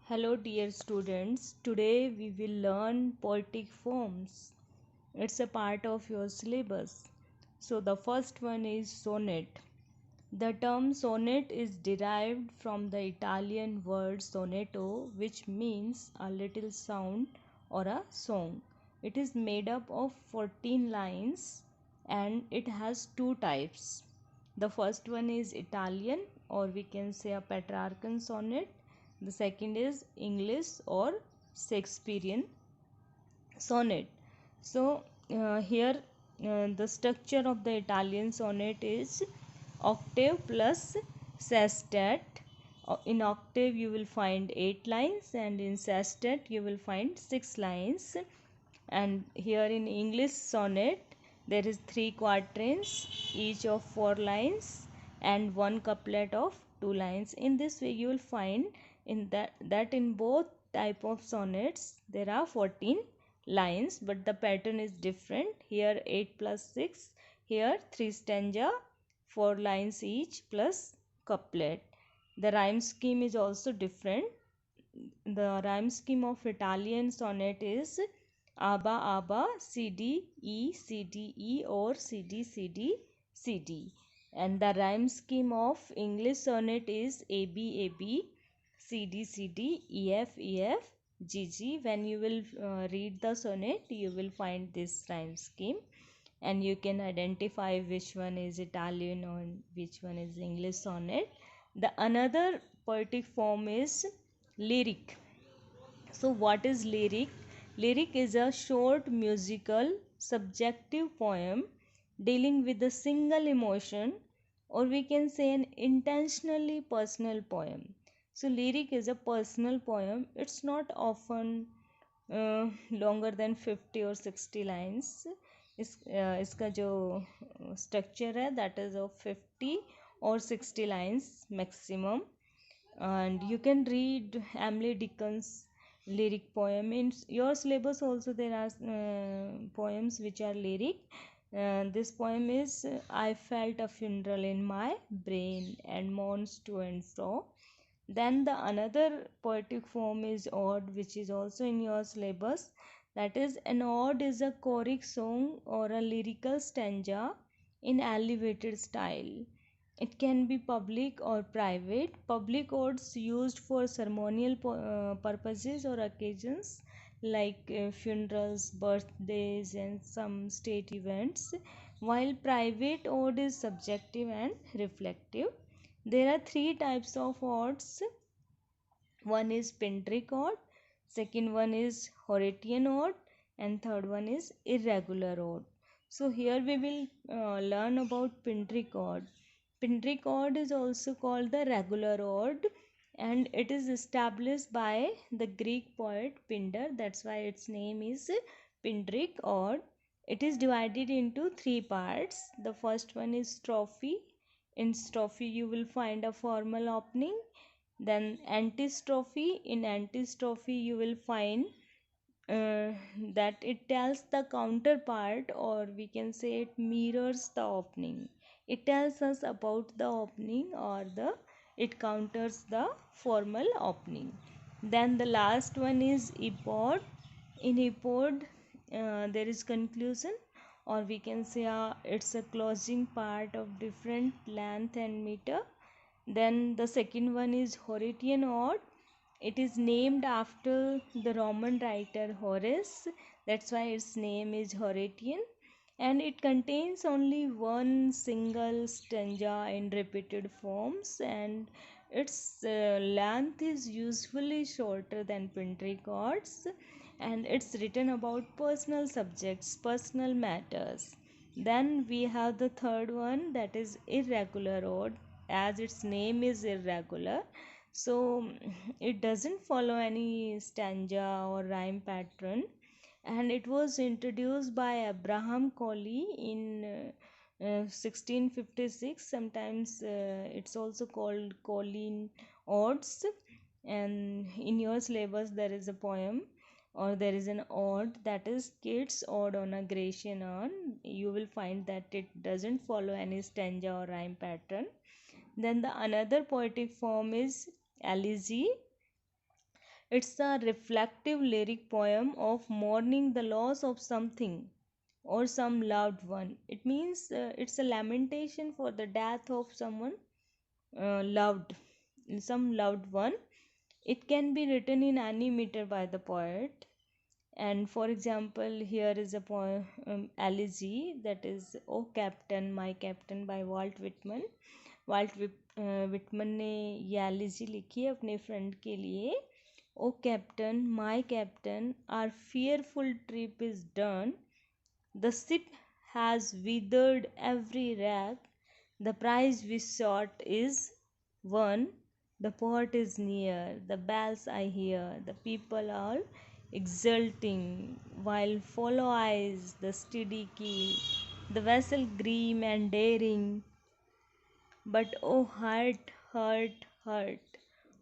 Hello, dear students. Today we will learn poetic forms. It's a part of your syllabus. So, the first one is sonnet. The term sonnet is derived from the Italian word sonetto, which means a little sound or a song. It is made up of 14 lines and it has two types. The first one is Italian, or we can say a Petrarchan sonnet. The second is English or Shakespearean sonnet. So, here the structure of the Italian sonnet is octave plus sestet. In octave you will find 8 lines, and in sestet you will find 6 lines. And here in English sonnet there is 3 quatrains, each of 4 lines, and one couplet of 2 lines. In this way you will find that in both type of sonnets there are 14 lines, but the pattern is different. Here 8 plus 6, here 3 stanza, 4 lines each plus couplet. The rhyme scheme is also different. The rhyme scheme of Italian sonnet is Abba Abba CD E CD E or CD CD CD, and the rhyme scheme of English sonnet is AB AB CD CD EF EF GG. When you will read the sonnet, you will find this rhyme scheme, and you can identify which one is Italian or which one is English sonnet. The another poetic form is lyric. So, what is lyric? Lyric is a short musical subjective poem dealing with a single emotion, or we can say an intentionally personal poem. So, lyric is a personal poem. It's not often longer than 50 or 60 lines. इसका जो structure है that is of 50 or 60 lines maximum. And you can read Emily Dickinson lyric poem. In your syllabus also there are poems which are lyric. This poem is I felt a funeral in my brain and mourns to and fro. Then the another poetic form is ode, which is also in your syllabus. That is, an ode is a choric song or a lyrical stanza in elevated style. It can be public or private. Public odes used for ceremonial purposes or occasions like funerals, birthdays, and some state events, while private ode is subjective and reflective. There are three types of odes. One is Pindric ode, second one is Horatian ode, and third one is irregular ode. So here we will learn about Pindric ode. Pindric ode is also called the regular ode, and it is established by the Greek poet Pindar. That's why its name is Pindric ode. It is divided into three parts. The first one is strophe. In strophe you will find a formal opening. Then antistrophe. In antistrophe you will find that it tells the counterpart, or we can say it mirrors the opening. It tells us about the opening, or the it counters the formal opening. Then the last one is epode. In epode there is conclusion, or we can say it's a closing part of different length and meter. Then the second one is Horatian ode. It is named after the Roman writer Horace. That's why its name is Horatian. And it contains only one single stanza in repeated forms, and its length is usually shorter than Pindric odes, and it's written about personal subjects, personal matters. Then we have the third one, that is irregular ode. As its name is irregular, so it doesn't follow any stanza or rhyme pattern, and it was introduced by Abraham Colley in 1656. Sometimes it's also called Colleen Odes. And in your syllabus there is a poem, or there is an ode, that is Keats' Ode on a Grecian urn. You will find that it doesn't follow any stanza or rhyme pattern. Then the another poetic form is elegy. It's a reflective lyric poem of mourning the loss of something or some loved one. It means it's a lamentation for the death of someone loved, some loved one. It can be written in any meter by the poet. And for example, here is a poem, elegy, that is "O Captain, My Captain" by Walt Whitman. Whitman ने ये elegy लिखी है अपने friend के लिए। O captain, my captain, our fearful trip is done. The ship has withered every wreck. The prize we sought is won. The port is near. The bells I hear. The people are exulting, while follow eyes the steady keel. The vessel grim and daring, but oh heart, heart, heart,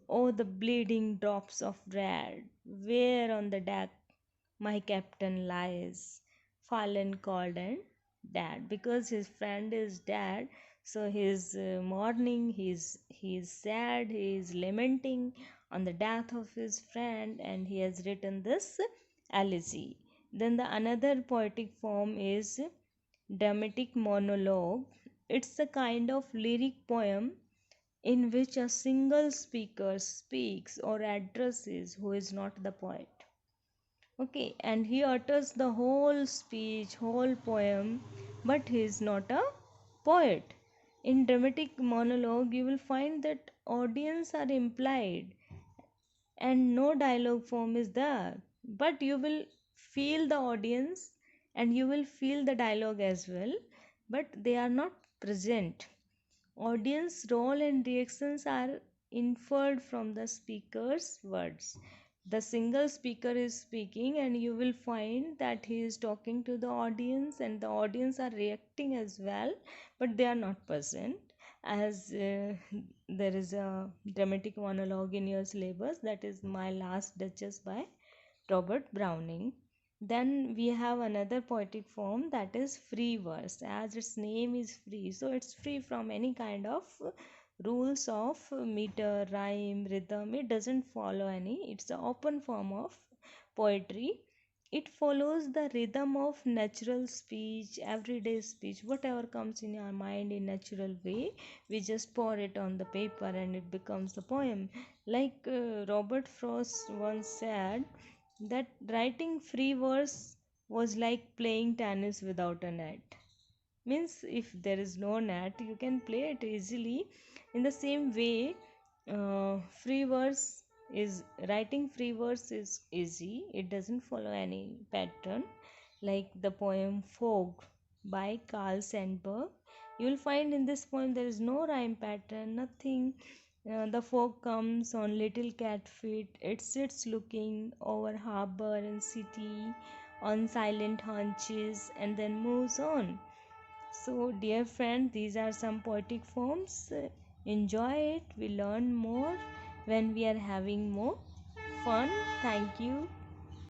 oh the bleeding drops of red, where on the deck my captain lies, fallen cold and dead. Because his friend is dead, so he is mourning, he is sad, he is lamenting on the death of his friend, and he has written this elegy. Then the another poetic form is dramatic monologue. It's a kind of lyric poem in which a single speaker speaks or addresses who is not the poet. Okay, and he utters the whole speech, whole poem, but he is not a poet. In dramatic monologue, you will find that audience are implied and no dialogue form is there, but you will feel the audience and you will feel the dialogue as well, but they are not present. Audience role and reactions are inferred from the speaker's words. The single speaker is speaking, and you will find that he is talking to the audience, and the audience are reacting as well, but they are not present. As there is a dramatic monologue in your syllabus, that is My Last Duchess by Robert Browning. Then we have another poetic form, that is free verse. As its name is free, so it's free from any kind of rules of meter, rhyme, rhythm. It doesn't follow any. It's an open form of poetry. It follows the rhythm of natural speech, everyday speech, whatever comes in your mind in natural way. We just pour it on the paper and it becomes a poem. Like Robert Frost once said, that writing free verse was like playing tennis without a net. Means if there is no net, you can play it easily. In the same way, free verse is writing free verse is easy. It doesn't follow any pattern. Like the poem Fog by Carl Sandburg, you will find in this poem there is no rhyme pattern, nothing. The fog comes on little cat feet. It sits looking over harbor and city on silent haunches and then moves on. So, dear friend, these are some poetic forms. Enjoy it. We learn more when we are having more fun. Thank you.